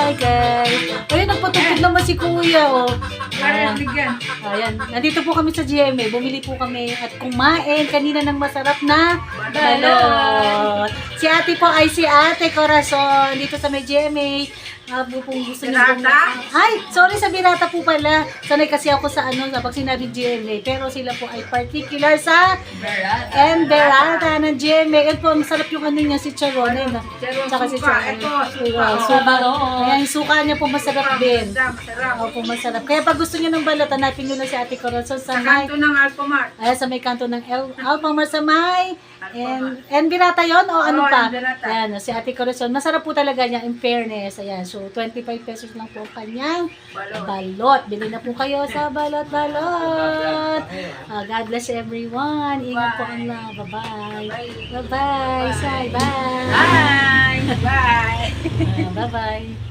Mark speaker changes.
Speaker 1: Hi guys. Ayun, nagpatupid naman si Kuya, oh.
Speaker 2: Para bigyan.
Speaker 1: Ayan, nandito po kami sa GMA. Bumili po kami at kumain kanina ng masarap na balot. Si ate po ay si Ate Corazon dito sa may GMA. Kung gusto niyo Ay, sorry sa Birata po pala. Sanay kasi ako sa sa pag sinabi GMA. Pero sila po ay particular sa Berata ng GMA. At po, masarap yung niya si Charon. Tsaka si Charon. Suka. Ayan, yung suka niya po masarap din. Opo, masarap. Kaya pag gusto niyo ng balot, hanapin niyo na si Ate Corazon sa may...
Speaker 2: Kanto ng Alpamart.
Speaker 1: Ayan, sa may kanto ng Alpamart sa may... And Birata yon o ano pa? Ayan, si Ate Corazon. Masarap po talaga niya, in fairness. Ayan, so 25 pesos lang po ang kanyang balot. Bili na po kayo sa balot-balot. God bless everyone. Ingat po ang lahat. Bye-bye. Bye-bye. Say bye.
Speaker 2: Bye! Bye!
Speaker 1: Bye-bye.